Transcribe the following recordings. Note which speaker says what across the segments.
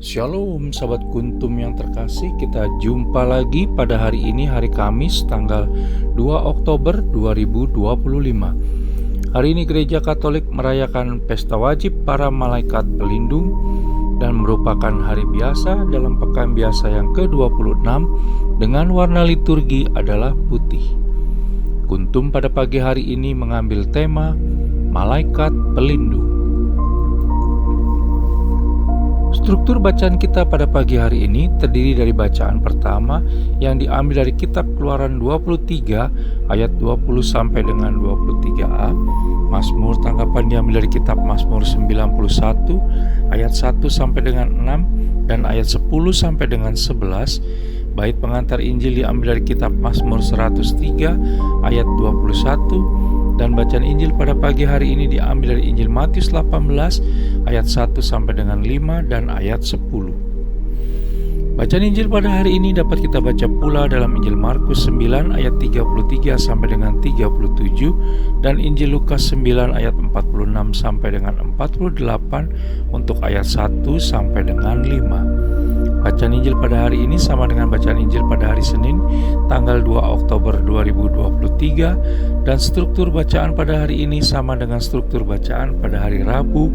Speaker 1: Shalom sahabat Kuntum yang terkasih, kita jumpa lagi pada hari ini, hari Kamis tanggal 2 Oktober 2025. Hari ini Gereja Katolik merayakan pesta wajib para malaikat pelindung dan merupakan hari biasa dalam pekan biasa yang ke-26 dengan warna liturgi adalah putih. Kuntum pada pagi hari ini mengambil tema Malaikat Pelindung. Struktur bacaan kita pada pagi hari ini terdiri dari bacaan pertama yang diambil dari kitab Keluaran 23 ayat 20 sampai dengan 23a. Mazmur tanggapan diambil dari kitab Mazmur 91 ayat 1 sampai dengan 6 dan ayat 10 sampai dengan 11. Bait pengantar Injil diambil dari kitab Mazmur 103 ayat 21. Dan bacaan Injil pada pagi hari ini diambil dari Injil Matius 18 ayat 1 sampai dengan 5 dan ayat 10. Bacaan Injil pada hari ini dapat kita baca pula dalam Injil Markus 9 ayat 33 sampai dengan 37 dan Injil Lukas 9 ayat 46 sampai dengan 48 untuk ayat 1 sampai dengan 5. Bacaan Injil pada hari ini sama dengan bacaan Injil pada hari Senin tanggal 2 Oktober 2023 dan struktur bacaan pada hari ini sama dengan struktur bacaan pada hari Rabu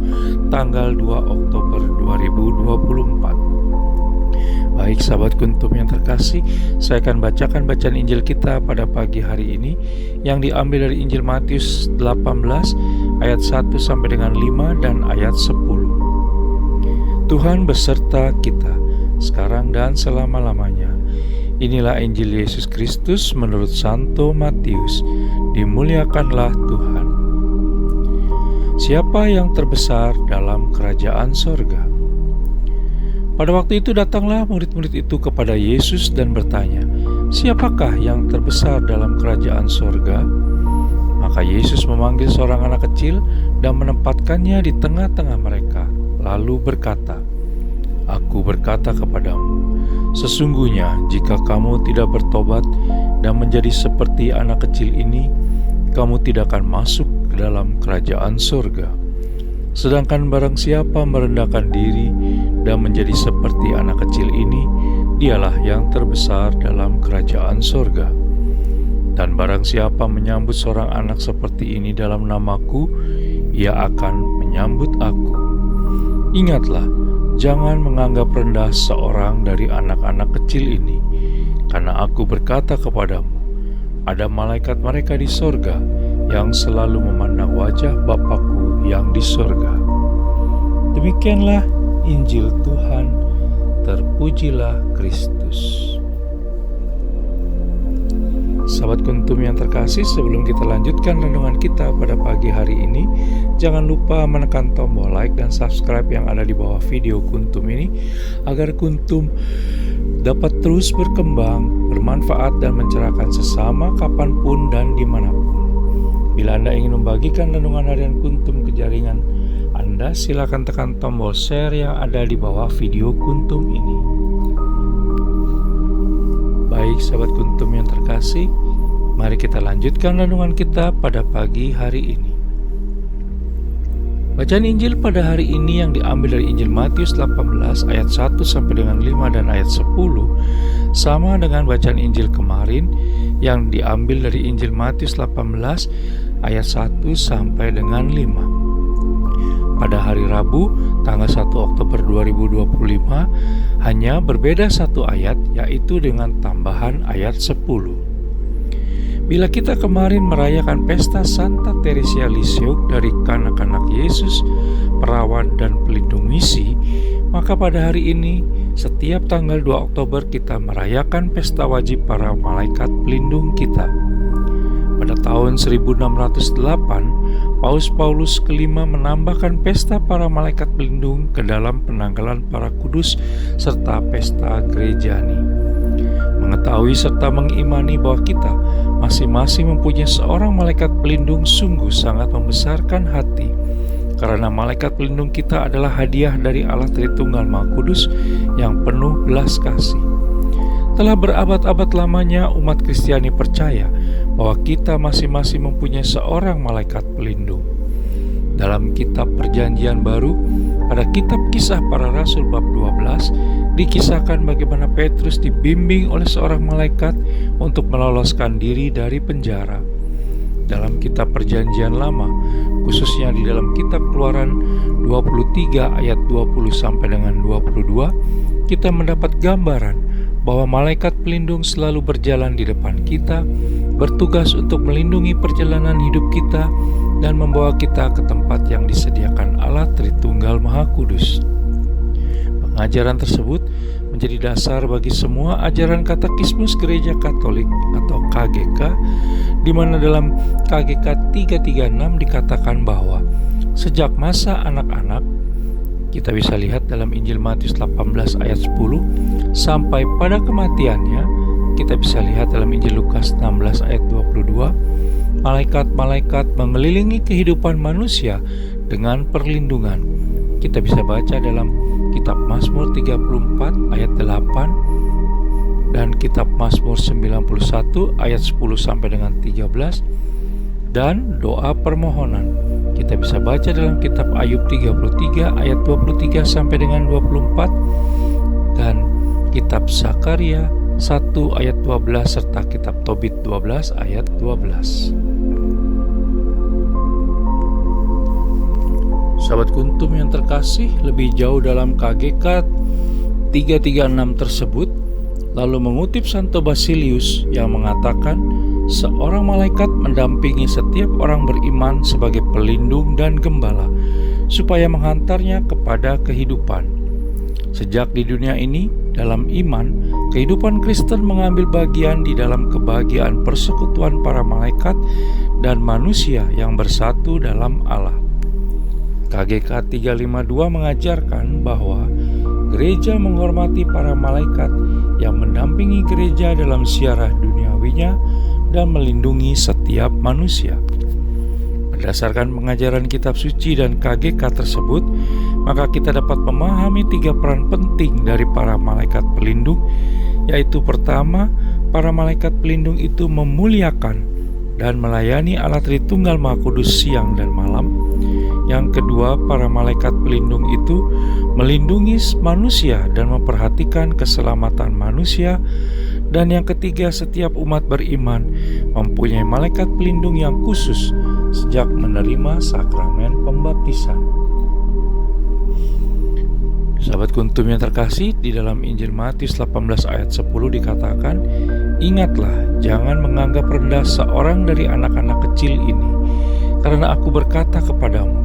Speaker 1: tanggal 2 Oktober 2024. Baik sahabat Kuntum yang terkasih, saya akan bacakan bacaan Injil kita pada pagi hari ini yang diambil dari Injil Matius 18 ayat 1 sampai dengan 5 dan ayat 10. Tuhan beserta kita sekarang dan selama-lamanya. Inilah Injil Yesus Kristus menurut Santo Matius. Dimuliakanlah Tuhan. Siapa yang terbesar dalam kerajaan sorga? Pada waktu itu datanglah murid-murid itu kepada Yesus dan bertanya, siapakah yang terbesar dalam kerajaan sorga? Maka Yesus memanggil seorang anak kecil dan menempatkannya di tengah-tengah mereka, lalu berkata, Aku berkata kepadamu, sesungguhnya jika kamu tidak bertobat dan menjadi seperti anak kecil ini, kamu tidak akan masuk ke dalam kerajaan surga. Sedangkan barang siapa merendahkan diri dan menjadi seperti anak kecil ini, dialah yang terbesar dalam kerajaan surga. Dan barang siapa menyambut seorang anak seperti ini dalam namaku, ia akan menyambut aku. Ingatlah, jangan menganggap rendah seorang dari anak-anak kecil ini, karena aku berkata kepadamu, ada malaikat mereka di sorga yang selalu memandang wajah Bapa-Ku yang di sorga. Demikianlah Injil Tuhan, terpujilah Kristus. Sahabat Kuntum yang terkasih, sebelum kita lanjutkan renungan kita pada pagi hari ini, jangan lupa menekan tombol like dan subscribe yang ada di bawah video Kuntum ini, agar Kuntum dapat terus berkembang, bermanfaat dan mencerahkan sesama kapanpun dan dimanapun. Bila Anda ingin membagikan renungan harian Kuntum ke jaringan Anda, silakan tekan tombol share yang ada di bawah video Kuntum ini. Baik sahabat Kuntum yang terkasih, mari kita lanjutkan renungan kita pada pagi hari ini. Bacaan Injil pada hari ini yang diambil dari Injil Matius 18 ayat 1 sampai dengan 5 dan ayat 10 sama dengan bacaan Injil kemarin yang diambil dari Injil Matius 18 ayat 1 sampai dengan 5. Pada hari Rabu tanggal 1 Oktober 2025 hanya berbeda satu ayat, yaitu dengan tambahan ayat 10. Bila kita kemarin merayakan pesta Santa Teresia Lisieux dari kanak-kanak Yesus, perawan dan pelindung misi, maka pada hari ini setiap tanggal 2 Oktober kita merayakan pesta wajib para malaikat pelindung kita. Pada tahun 1608, Paus Paulus kelima menambahkan pesta para malaikat pelindung ke dalam penanggalan para kudus serta pesta Gerejani. Mengetahui serta mengimani bahwa kita masing-masing mempunyai seorang malaikat pelindung sungguh sangat membesarkan hati, karena malaikat pelindung kita adalah hadiah dari Allah Tritunggal Maha Kudus yang penuh belas kasih. Telah berabad-abad lamanya umat Kristiani percaya bahwa kita masing-masing mempunyai seorang malaikat pelindung. Dalam kitab Perjanjian Baru, Pada kitab Kisah Para Rasul bab 12 dikisahkan bagaimana Petrus dibimbing oleh seorang malaikat untuk meloloskan diri dari penjara. Dalam kitab Perjanjian Lama, khususnya di dalam kitab Keluaran 23 ayat 20 sampai dengan 22, kita mendapat gambaran bahwa malaikat pelindung selalu berjalan di depan kita, bertugas untuk melindungi perjalanan hidup kita dan membawa kita ke tempat yang disediakan Allah Tritunggal Maha Kudus. Pengajaran tersebut menjadi dasar bagi semua ajaran katekismus Gereja Katolik atau KGK, di mana dalam KGK 336 dikatakan bahwa sejak masa anak-anak, kita bisa lihat dalam Injil Matius 18 ayat 10, sampai pada kematiannya, kita bisa lihat dalam Injil Lukas 16 ayat 22, malaikat-malaikat mengelilingi kehidupan manusia dengan perlindungan. Kita bisa baca dalam kitab Mazmur 34 ayat 8 dan kitab Mazmur 91 ayat 10 sampai dengan 13, dan doa permohonan kita bisa baca dalam kitab Ayub 33 ayat 23 sampai dengan 24 dan kitab Zakaria 1 ayat 12 serta kitab Tobit 12 ayat 12. Sahabat Kuntum yang terkasih, lebih jauh dalam KGK 336 tersebut lalu mengutip Santo Basilius yang mengatakan seorang malaikat mendampingi setiap orang beriman sebagai pelindung dan gembala supaya menghantarnya kepada kehidupan. Sejak di dunia ini, dalam iman, kehidupan Kristen mengambil bagian di dalam kebahagiaan persekutuan para malaikat dan manusia yang bersatu dalam Allah. KGK 352 mengajarkan bahwa gereja menghormati para malaikat yang mendampingi gereja dalam siarah duniawinya dan melindungi setiap manusia. Berdasarkan pengajaran kitab suci dan KGK tersebut, maka kita dapat memahami 3 peran penting dari para malaikat pelindung, yaitu pertama, para malaikat pelindung itu memuliakan dan melayani Allah Tritunggal Maha Kudus siang dan malam. Yang kedua, para malaikat pelindung itu melindungi manusia dan memperhatikan keselamatan manusia. Dan yang ketiga, setiap umat beriman mempunyai malaikat pelindung yang khusus sejak menerima sakramen pembaptisan. Sahabat Kuntum yang terkasih, di dalam Injil Matius 18 ayat 10 dikatakan, "Ingatlah, jangan menganggap rendah seorang dari anak-anak kecil ini, karena aku berkata kepadamu,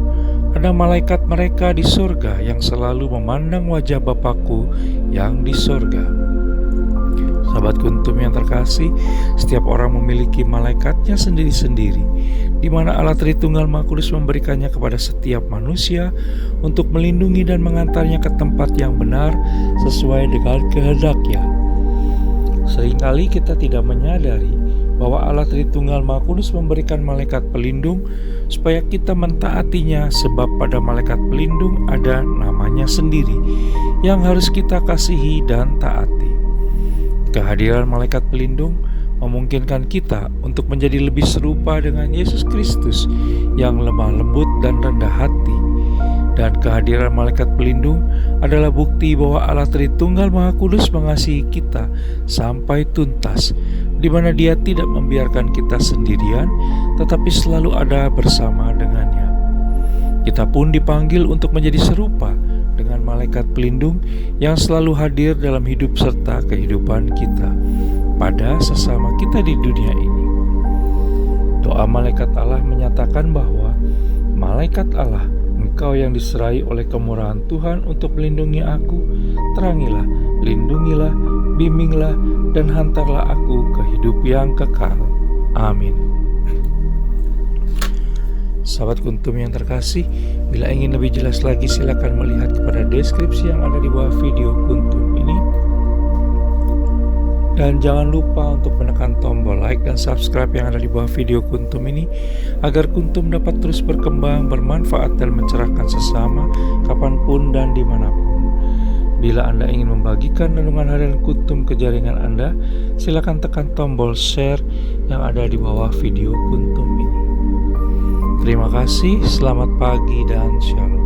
Speaker 1: ada malaikat mereka di surga yang selalu memandang wajah Bapakku yang di surga." Sahabat Kuntum yang terkasih, setiap orang memiliki malaikatnya sendiri-sendiri, di mana Allah Tritunggal Maha Kudus memberikannya kepada setiap manusia untuk melindungi dan mengantarnya ke tempat yang benar sesuai dengan kehendak-Nya. Seringkali kita tidak menyadari bahwa Allah Tritunggal Maha Kudus memberikan malaikat pelindung supaya kita mentaatinya, sebab pada malaikat pelindung ada namanya sendiri yang harus kita kasihi dan taati. Kehadiran malaikat pelindung memungkinkan kita untuk menjadi lebih serupa dengan Yesus Kristus yang lemah lembut dan rendah hati. Dan kehadiran malaikat pelindung adalah bukti bahwa Allah Tritunggal Maha Kudus mengasihi kita sampai tuntas, di mana Dia tidak membiarkan kita sendirian, tetapi selalu ada bersama dengannya. Kita pun dipanggil untuk menjadi serupa dengan malaikat pelindung yang selalu hadir dalam hidup serta kehidupan kita pada sesama kita di dunia ini. Doa malaikat Allah menyatakan bahwa, "Malaikat Allah, Engkau yang diserahi oleh kemurahan Tuhan untuk melindungi aku, terangilah, lindungilah, bimbinglah, dan hantarlah aku ke hidup yang kekal. Amin." Sahabat Kuntum yang terkasih, bila ingin lebih jelas lagi silakan melihat kepada deskripsi yang ada di bawah video Kuntum ini. Dan jangan lupa untuk menekan tombol like dan subscribe yang ada di bawah video Kuntum ini, agar Kuntum dapat terus berkembang, bermanfaat dan mencerahkan sesama kapanpun dan dimanapun. Bila Anda ingin membagikan renungan harian Kuntum ke jaringan Anda, silakan tekan tombol share yang ada di bawah video Kuntum ini. Terima kasih, selamat pagi dan shalom.